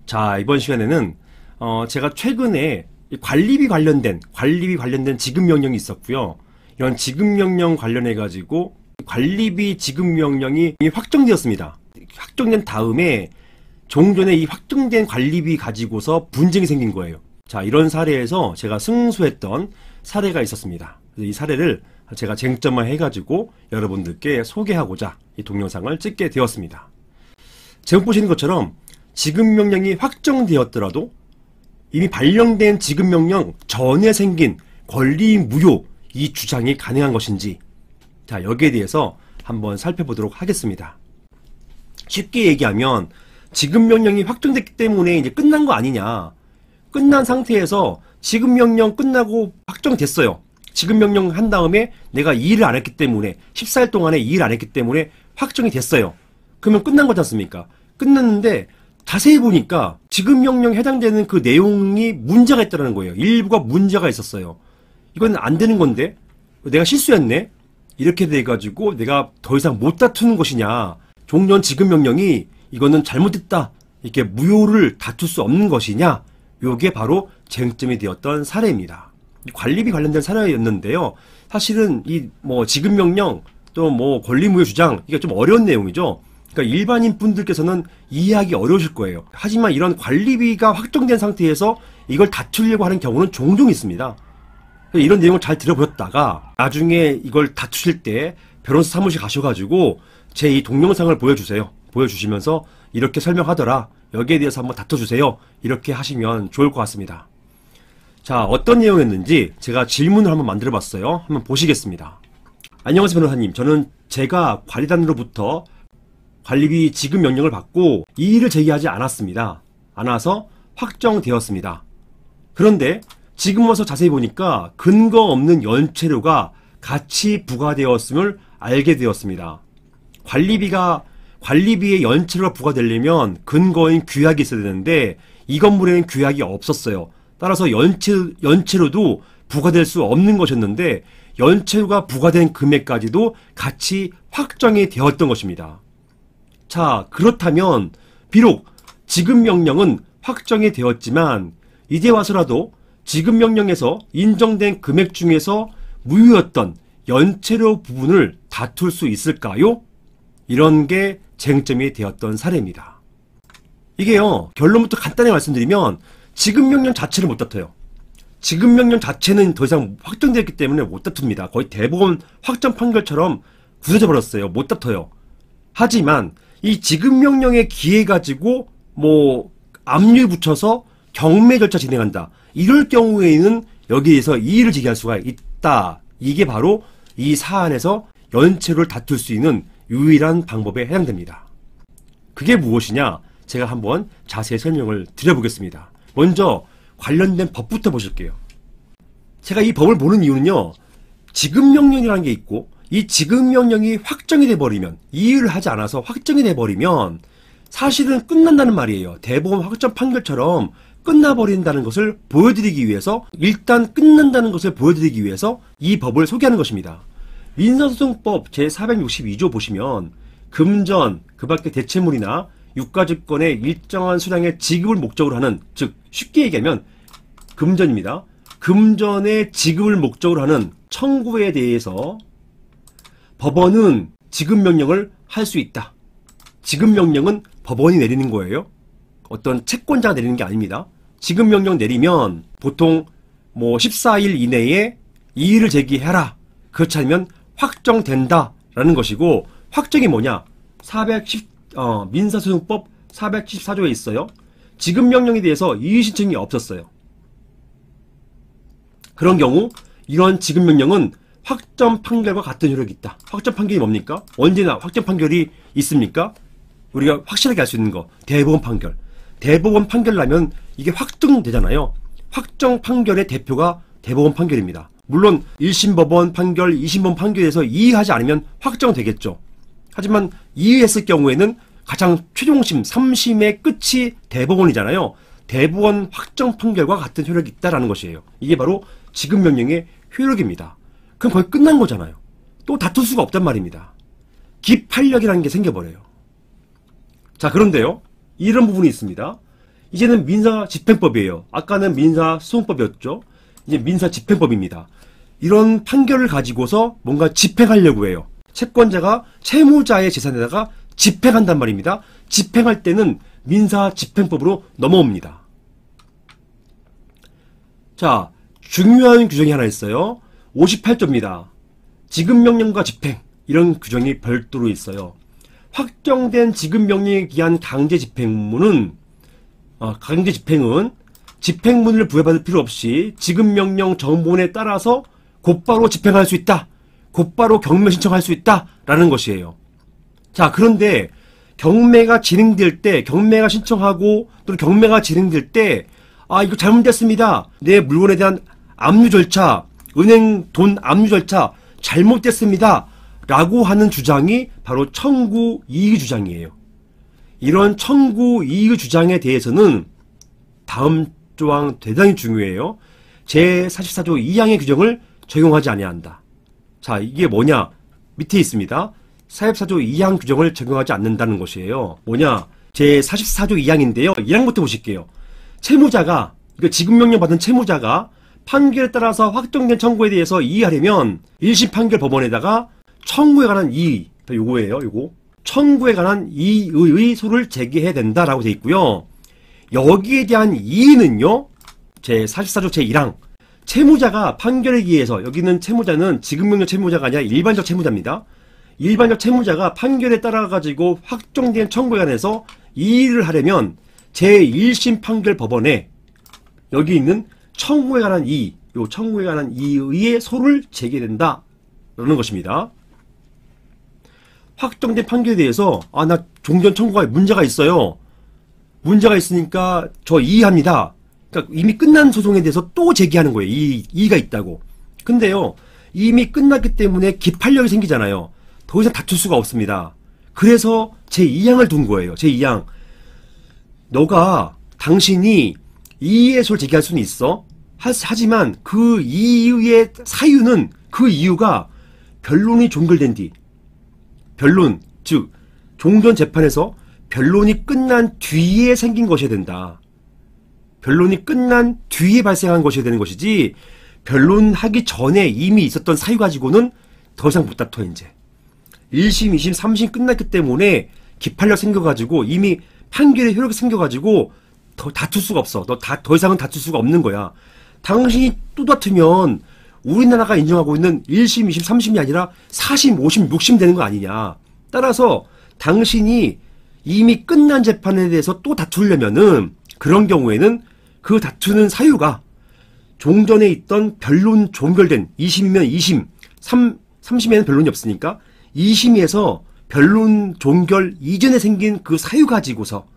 자, 이번 시간에는 제가 최근에 관리비 관련된 지급명령이 있었고요. 이런 지급명령 관련해 가지고 관리비 지급명령이 확정되었습니다. 확정된 다음에 종전에 이 확정된 관리비 가지고서 분쟁이 생긴 거예요. 자, 이런 사례에서 제가 승소했던 사례가 있었습니다. 그래서 이 사례를 제가 쟁점화 해가지고 여러분들께 소개하고자 이 동영상을 찍게 되었습니다. 제목 보시는 것처럼 지급명령이 확정되었더라도 이미 발령된 지급명령 전에 생긴 권리 무효 이 주장이 가능한 것인지, 자, 여기에 대해서 한번 살펴보도록 하겠습니다. 쉽게 얘기하면 지급명령이 확정됐기 때문에 이제 끝난 거 아니냐, 끝난 상태에서 지급명령 끝나고 확정됐어요. 지급명령 한 다음에 내가 이 일을 안 했기 때문에 14일 동안에 이 일 안 했기 때문에 확정이 됐어요. 그러면 끝난 거지 않습니까? 끝났는데 자세히 보니까 지급명령에 해당되는 그 내용이 문제가 있다는 거예요. 일부가 문제가 있었어요. 이건 안 되는 건데 내가 실수했네? 이렇게 돼가지고 내가 더 이상 못 다투는 것이냐, 종전 지급명령이 이거는 잘못됐다, 이렇게 무효를 다툴 수 없는 것이냐, 요게 바로 쟁점이 되었던 사례입니다. 관리비 관련된 사례였는데요. 사실은 이 지급명령 또 권리무효 주장, 이게 좀 어려운 내용이죠. 그러니까 일반인 분들께서는 이해하기 어려우실 거예요. 하지만 이런 관리비가 확정된 상태에서 이걸 다투려고 하는 경우는 종종 있습니다. 이런 내용을 잘 들어보셨다가 나중에 이걸 다투실 때 변호사 사무실 가셔가지고 제 이 동영상을 보여주세요. 보여주시면서 이렇게 설명하더라, 여기에 대해서 한번 다퉈주세요, 이렇게 하시면 좋을 것 같습니다. 자, 어떤 내용이었는지 제가 질문을 한번 만들어 봤어요. 한번 보시겠습니다. 안녕하세요 변호사님, 저는 제가 관리단으로부터 관리비 지급 명령을 받고 이의를 제기하지 않아서 확정되었습니다. 그런데 지금 와서 자세히 보니까 근거 없는 연체료가 같이 부과되었음을 알게 되었습니다. 관리비에 연체료가 부과되려면 근거인 규약이 있어야 되는데 이 건물에는 규약이 없었어요. 따라서 연체료도 부과될 수 없는 것이었는데 연체료가 부과된 금액까지도 같이 확정이 되었던 것입니다. 자, 그렇다면 비록 지급명령은 확정이 되었지만 이제 와서라도 지급명령에서 인정된 금액 중에서 무효였던 연체료 부분을 다툴 수 있을까요? 이런 게 쟁점이 되었던 사례입니다. 이게요, 결론부터 간단히 말씀드리면 지급명령 자체를 못 다퉈요. 지급명령 자체는 더 이상 확정되었기 때문에 못 다툽니다. 거의 대법원 확정 판결처럼 굳어져 버렸어요. 못 다퉈요. 하지만 이 지급명령에 기해 가지고 압류 붙여서 경매 절차 진행한다, 이럴 경우에는 여기에서 이의를 제기할 수가 있다. 이게 바로 이 사안에서 연체료를 다툴 수 있는 유일한 방법에 해당됩니다. 그게 무엇이냐, 제가 한번 자세히 설명을 드려보겠습니다. 먼저 관련된 법부터 보실게요. 제가 이 법을 보는 이유는요, 지급명령이라는 게 있고 이 지급명령이 확정이 돼버리면, 이의를 하지 않아서 확정이 돼버리면 사실은 끝난다는 말이에요. 대법원 확정 판결처럼 끝나버린다는 것을 보여드리기 위해서, 일단 끝난다는 것을 보여드리기 위해서 이 법을 소개하는 것입니다. 민사소송법 제462조 보시면 금전, 그 밖의 대체물이나 유가증권의 일정한 수량의 지급을 목적으로 하는, 즉 쉽게 얘기하면 금전입니다. 금전의 지급을 목적으로 하는 청구에 대해서 법원은 지급명령을 할 수 있다. 지급명령은 법원이 내리는 거예요. 어떤 채권자가 내리는 게 아닙니다. 지급명령 내리면 보통 14일 이내에 이의를 제기해라, 그렇지 않으면 확정된다 라는 것이고, 확정이 뭐냐, 민사소송법 414조에 있어요. 지급명령에 대해서 이의 신청이 없었어요. 그런 경우 이런 지급명령은 확정 판결과 같은 효력이 있다. 확정 판결이 뭡니까? 언제나 확정 판결이 있습니까? 우리가 확실하게 알 수 있는 거, 대법원 판결. 대법원 판결 나면 이게 확정되잖아요. 확정 판결의 대표가 대법원 판결입니다. 물론 1심 법원 판결, 2심 법원 판결에서 이의하지 않으면 확정되겠죠. 하지만 이의했을 경우에는 가장 최종심 3심의 끝이 대법원이잖아요. 대법원 확정 판결과 같은 효력이 있다라는 것이에요. 이게 바로 지급명령의 효력입니다. 그럼 거의 끝난 거잖아요. 또 다툴 수가 없단 말입니다. 기판력이라는 게 생겨버려요. 자, 그런데요, 이런 부분이 있습니다. 이제는 민사집행법이에요. 아까는 민사소송법이었죠. 이제 민사집행법입니다. 이런 판결을 가지고서 뭔가 집행하려고 해요. 채권자가 채무자의 재산에다가 집행한단 말입니다. 집행할 때는 민사집행법으로 넘어옵니다. 자, 중요한 규정이 하나 있어요. 58조입니다. 지급명령과 집행, 이런 규정이 별도로 있어요. 확정된 지급명령에 기한 강제집행은 집행문을 부여받을 필요 없이 지급명령 정본에 따라서 곧바로 집행할 수 있다. 곧바로 경매 신청할 수 있다. 라는 것이에요. 자, 그런데 경매가 진행될 때, 경매가 신청하고 또는 경매가 진행될 때 이거 잘못됐습니다. 내 물건에 대한 압류 절차, 은행 돈 압류 절차 잘못됐습니다. 라고 하는 주장이 바로 청구 이의 주장이에요. 이런 청구 이의 주장에 대해서는 다음 조항 대단히 중요해요. 제44조 2항의 규정을 적용하지 아니한다. 자, 이게 뭐냐? 밑에 있습니다. 44조 2항 규정을 적용하지 않는다는 것이에요. 뭐냐? 제44조 2항인데요. 1항부터 보실게요. 채무자가, 지급명령 받은 채무자가 판결에 따라서 확정된 청구에 대해서 이의하려면 1심 판결 법원에다가 청구에 관한 이의, 요거예요, 요거. 청구에 관한 이의의 소를 제기해야 된다라고 되어 있고요. 여기에 대한 이의는요, 제44조 제1항. 채무자가 판결에 의해서, 여기는 채무자는 지급명령 채무자가 아니라 일반적 채무자입니다. 일반적 채무자가 판결에 따라가지고 확정된 청구에 관해서 이의를 하려면 제1심 판결 법원에 여기 있는 청구에 관한 이의, 요 청구에 관한 이의의 소를 제기해야 된다. 라는 것입니다. 확정된 판결에 대해서 나 종전 청구가 문제가 있어요. 문제가 있으니까 저 이의합니다. 그러니까 이미 끝난 소송에 대해서 또 제기하는 거예요. 이의가 있다고. 근데요, 이미 끝났기 때문에 기판력이 생기잖아요. 더 이상 다툴 수가 없습니다. 그래서 제2항을 둔 거예요. 제2항. 당신이 이의의 소를 제기할 수는 있어. 하지만 그 이의의 사유는, 그 이유가 변론이 종결된 뒤, 변론, 즉 종전 재판에서 변론이 끝난 뒤에 생긴 것이어야 된다. 변론이 끝난 뒤에 발생한 것이어야 되는 것이지, 변론하기 전에 이미 있었던 사유 가지고는 더 이상 못 다퉈. 이제 1심, 2심, 3심 끝났기 때문에 기판력 생겨가지고, 이미 판결의 효력이 생겨가지고 더 다툴 수가 없어. 더 이상은 다툴 수가 없는 거야. 당신이 또 다투면 우리나라가 인정하고 있는 1심, 2심, 3심이 아니라 4심, 5심, 6심 되는 거 아니냐. 따라서 당신이 이미 끝난 재판에 대해서 또 다투려면은, 그런 경우에는 그 다투는 사유가 종전에 있던 변론 종결된 2심이면 2심, 3심에는 변론이 없으니까 2심에서 변론 종결 이전에 생긴 그 사유 가지고서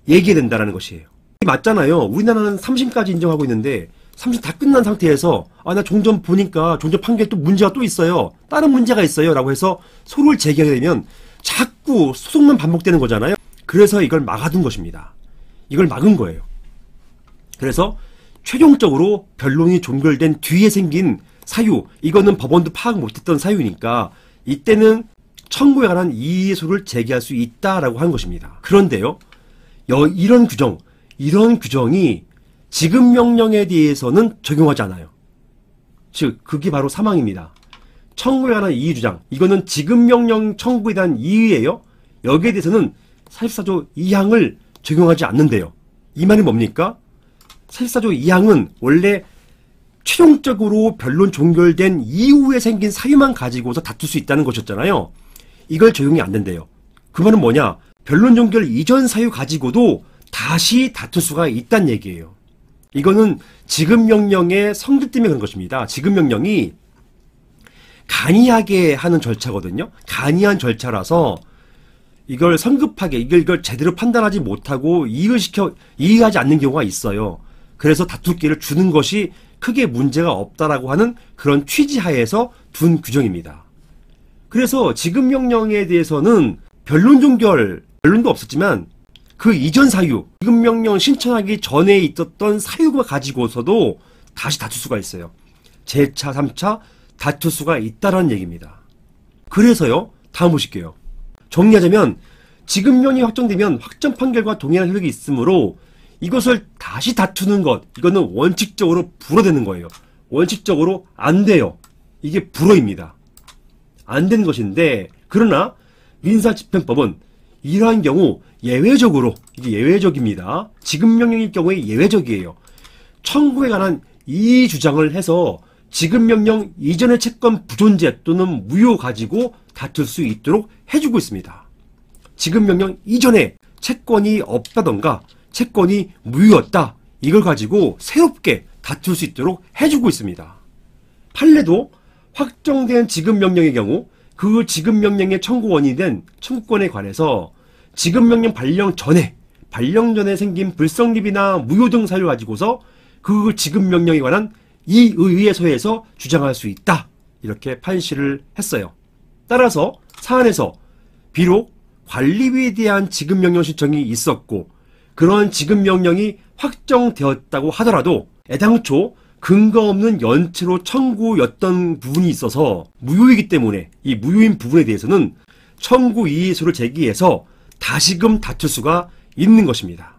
얘기해야 된다는 것이에요. 맞잖아요. 우리나라는 3심까지 인정하고 있는데 3심 다 끝난 상태에서 나 종전 보니까 종전 판결 또 문제가 또 있어요. 다른 문제가 있어요. 라고 해서 소를 제기하게 되면 자꾸 소송만 반복되는 거잖아요. 그래서 이걸 막아둔 것입니다. 이걸 막은 거예요. 그래서 최종적으로 변론이 종결된 뒤에 생긴 사유, 이거는 법원도 파악 못했던 사유니까 이때는 청구에 관한 이의의 소를 제기할 수 있다라고 한 것입니다. 그런데요, 이런 규정이 지급명령에 대해서는 적용하지 않아요. 즉, 그게 바로 사망입니다. 청구에 관한 이의 주장, 이거는 지급명령 청구에 대한 이의예요. 여기에 대해서는 44조 2항을 적용하지 않는데요. 이 말이 뭡니까? 44조 2항은 원래 최종적으로 변론 종결된 이후에 생긴 사유만 가지고서 다툴 수 있다는 것이었잖아요. 이걸 적용이 안 된대요. 그 말은 뭐냐? 변론 종결 이전 사유 가지고도 다시 다툴 수가 있다는 얘기예요. 이거는 지급명령의 성질 때문에 그런 것입니다. 지급명령이 간이하게 하는 절차거든요. 간이한 절차라서 이걸 성급하게, 이걸 제대로 판단하지 못하고 이의하지 않는 경우가 있어요. 그래서 다툴 기회를 주는 것이 크게 문제가 없다라고 하는 그런 취지하에서 둔 규정입니다. 그래서 지급명령에 대해서는 변론도 없었지만 그 이전 사유, 지급명령 신청하기 전에 있었던 사유가 가지고서도 다시 다툴 수가 있어요. 재차, 3차 다툴 수가 있다라는 얘기입니다. 그래서요, 다음 보실게요. 정리하자면 지급명령이 확정되면 확정 판결과 동일한 효력이 있으므로 이것을 다시 다투는 것, 이거는 원칙적으로 불어되는 거예요. 원칙적으로 안 돼요. 이게 불어입니다. 안 되는 것인데, 그러나 민사집행법은 이러한 경우 예외적으로, 이게 예외적입니다. 지급명령일 경우에 예외적이에요. 청구에 관한 이 주장을 해서 지급명령 이전의 채권 부존재 또는 무효 가지고 다툴 수 있도록 해주고 있습니다. 지급명령 이전에 채권이 없다던가 채권이 무효였다, 이걸 가지고 새롭게 다툴 수 있도록 해주고 있습니다. 판례도 확정된 지급명령의 경우 그 지급명령의 청구원이 된 청구권에 관해서 지급명령 발령 전에 생긴 불성립이나 무효 등 사유를 가지고서 그 지급명령에 관한 이 의회소에서 주장할 수 있다, 이렇게 판시를 했어요. 따라서 사안에서 비록 관리비에 대한 지급명령 신청이 있었고 그런 지급명령이 확정되었다고 하더라도 애당초 근거 없는 연체로 청구였던 부분이 있어서 무효이기 때문에 이 무효인 부분에 대해서는 청구 이의소를 제기해서 다시금 다툴 수가 있는 것입니다.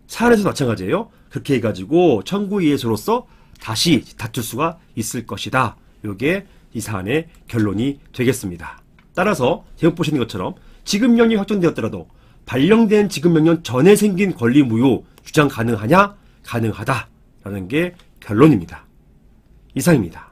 사안에서 마찬가지예요. 그렇게 해가지고 청구 이의소로서 다시 다툴 수가 있을 것이다. 이게 이 사안의 결론이 되겠습니다. 따라서 제목 보시는 것처럼 지급명령이 확정되었더라도 발령된 지급명령 전에 생긴 권리 무효 주장 가능하냐? 가능하다 라는 게 결론입니다. 이상입니다.